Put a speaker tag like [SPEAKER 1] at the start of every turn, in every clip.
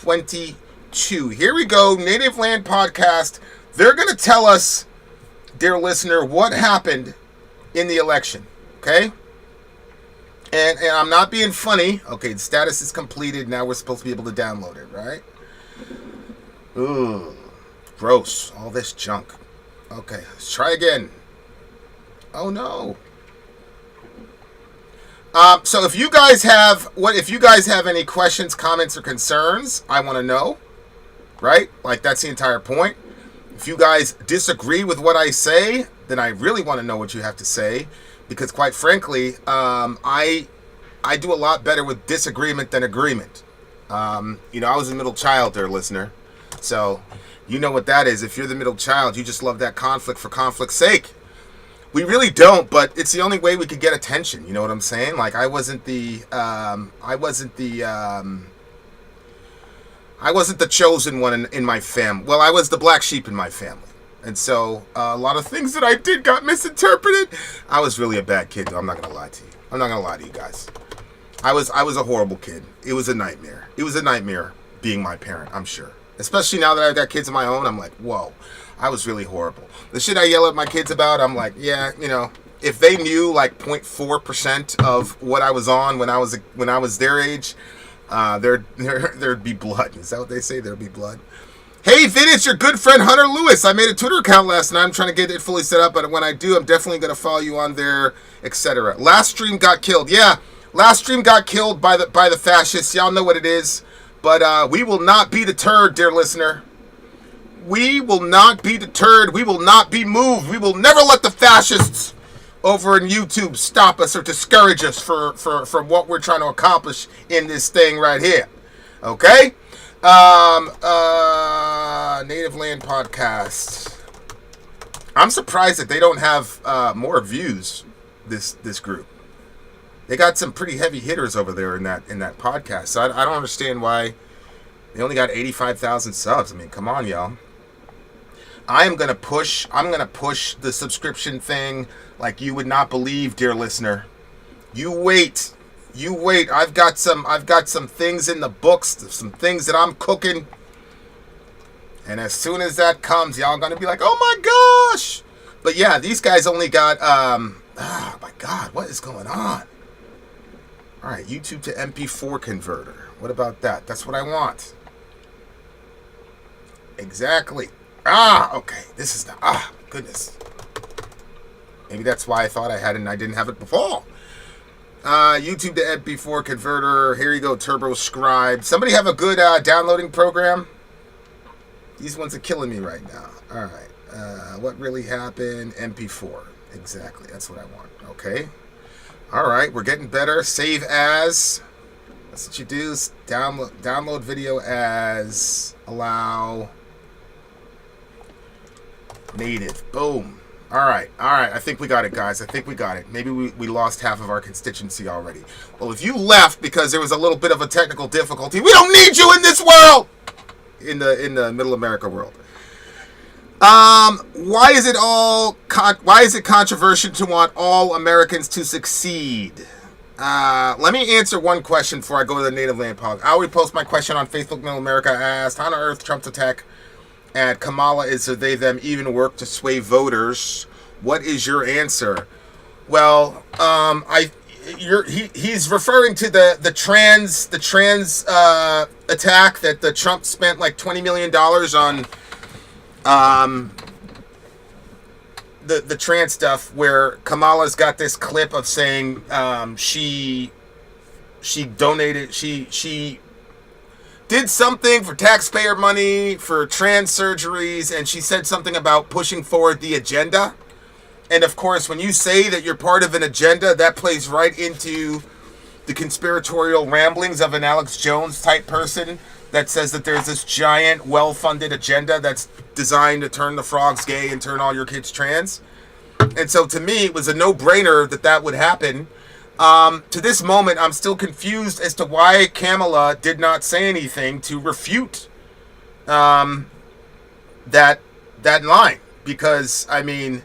[SPEAKER 1] 2022. Here we go, Native Land Podcast. They're going to tell us, dear listener, what happened in the election, okay? And I'm not being funny. Okay, the status is completed. Now we're supposed to be able to download it, right? Ooh, gross. All this junk. Okay, let's try again. Oh no. So if you guys have any questions, comments, or concerns, I want to know. Right? Like, that's the entire point. If you guys disagree with what I say, then I really want to know what you have to say. Because quite frankly, I do a lot better with disagreement than agreement. I was a middle child there, listener. So, you know what that is. If you're the middle child, you just love that conflict for conflict's sake. We really don't, but it's the only way we could get attention. You know what I'm saying? Like, I wasn't the chosen one in my family. Well, I was the black sheep in my family. And so, a lot of things that I did got misinterpreted. I was really a bad kid, though. I'm not going to lie to you. I'm not going to lie to you guys. I was a horrible kid. It was a nightmare. It was a nightmare being my parent, I'm sure. Especially now that I've got kids of my own, I'm like, whoa, I was really horrible. The shit I yell at my kids about, I'm like, yeah, if they knew like 0.4% of what I was on when I was their age, there'd be blood. Is that what they say? There'd be blood. Hey, Vin, it's your good friend Hunter Lewis. I made a Twitter account last night. I'm trying to get it fully set up, but when I do, I'm definitely going to follow you on there, etc. Last stream got killed. Yeah, last stream got killed by the fascists. Y'all know what it is. But we will not be deterred, dear listener. We will not be deterred. We will not be moved. We will never let the fascists over in YouTube stop us or discourage us from what we're trying to accomplish in this thing right here. Okay? Native Land Podcast. I'm surprised that they don't have more views, this group. They got some pretty heavy hitters over there in that podcast. So I don't understand why they only got 85,000 subs. I mean, come on, y'all. I'm gonna push the subscription thing like you would not believe, dear listener. You wait. I've got some things in the books, some things that I'm cooking. And as soon as that comes, y'all gonna be like, oh my gosh. But yeah, these guys only got oh my god, what is going on? Alright, YouTube to MP4 converter. What about that? That's what I want. Exactly. Okay. This is the goodness. Maybe that's why I thought I had it and I didn't have it before. YouTube to MP4 converter. Here you go, Turbo Scribe. Somebody have a good downloading program? These ones are killing me right now. Alright. What really happened? MP4. Exactly. That's what I want. Okay. Alright. We're getting better. Save as. That's what you do. Download video as. Allow. Native. Boom. Alright. I think we got it, guys. I think we got it. Maybe we lost half of our constituency already. Well, if you left because there was a little bit of a technical difficulty, we don't need you in this world! In the Middle America world. Why is it controversial to want all Americans to succeed? Let me answer one question before I go to the Native Land Pod. I always post my question on Facebook. Middle America asked, how on earth Trump's attack at Kamala is a they them even work to sway voters? What is your answer? Well, he's referring to the trans attack that the Trump spent like $20 million on the trans stuff, where Kamala's got this clip of saying she donated, she did something for taxpayer money for trans surgeries, and she said something about pushing forward the agenda. And of course, when you say that you're part of an agenda, that plays right into the conspiratorial ramblings of an Alex Jones type person that says that there's this giant, well-funded agenda that's designed to turn the frogs gay and turn all your kids trans. And so to me, it was a no-brainer that would happen. To this moment, I'm still confused as to why Kamala did not say anything to refute that line. Because, I mean,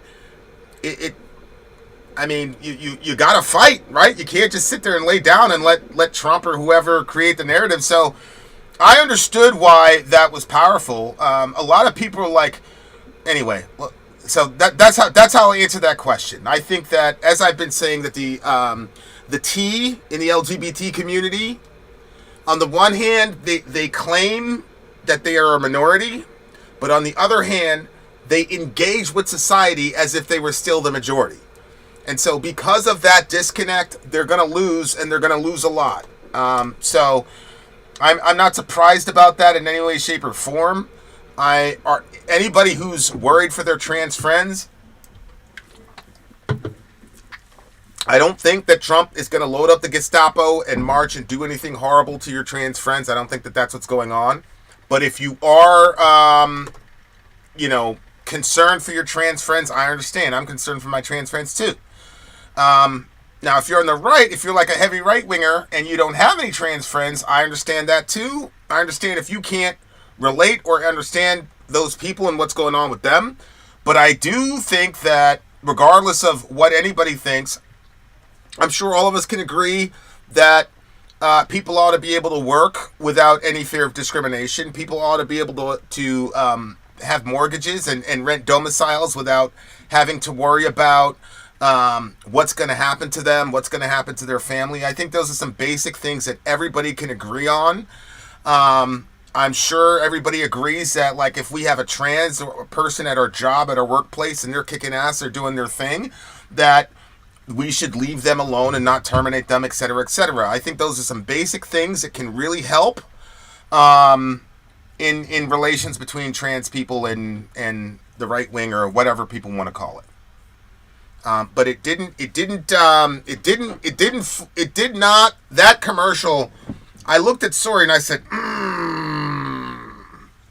[SPEAKER 1] you gotta fight, right? You can't just sit there and lay down and let Trump or whoever create the narrative. So I understood why that was powerful. A lot of people are like, anyway. So that's how I answer that question. I think that, as I've been saying, that the T in the LGBT community, on the one hand, they claim that they are a minority, but on the other hand, they engage with society as if they were still the majority. And so because of that disconnect, they're going to lose, and they're going to lose a lot. So I'm not surprised about that in any way, shape, or form. Anybody who's worried for their trans friends, I don't think that Trump is going to load up the Gestapo and march and do anything horrible to your trans friends. I don't think that that's what's going on. But if you are, concerned for your trans friends, I understand. I'm concerned for my trans friends too. Now, if you're on the right, if you're like a heavy right-winger and you don't have any trans friends, I understand that too. I understand if you can't relate or understand those people and what's going on with them. But I do think that regardless of what anybody thinks, I'm sure all of us can agree that people ought to be able to work without any fear of discrimination. People ought to be able to have mortgages and rent domiciles without having to worry about what's going to happen to them, what's going to happen to their family. I think those are some basic things that everybody can agree on. I'm sure everybody agrees that, like, if we have a trans person at our job, at our workplace, and they're kicking ass, they're doing their thing, that we should leave them alone and not terminate them, etc., etc. I think those are some basic things that can really help in relations between trans people and the right wing, or whatever people want to call it. But it did not. That commercial, I looked at Sori and I said,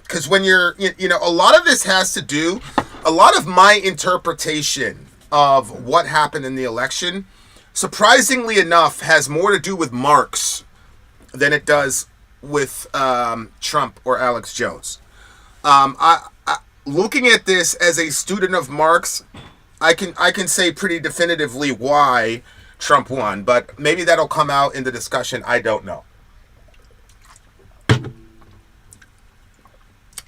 [SPEAKER 1] because when you're, a lot of this has to do, a lot of my interpretation of what happened in the election, surprisingly enough, has more to do with Marx than it does with Trump or Alex Jones. Looking at this as a student of Marx, I can say pretty definitively why Trump won, but maybe that'll come out in the discussion. I don't know.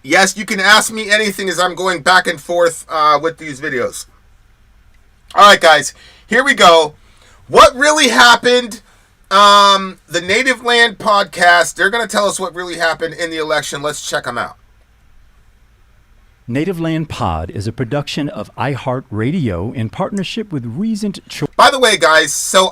[SPEAKER 1] Yes, you can ask me anything as I'm going back and forth with these videos. All right, guys, here we go. What really happened? The Native Land podcast, they're going to tell us what really happened in the election. Let's check them out.
[SPEAKER 2] Native Land Pod is a production of iHeartRadio in partnership with Reasoned Choice.
[SPEAKER 1] By the way, guys, so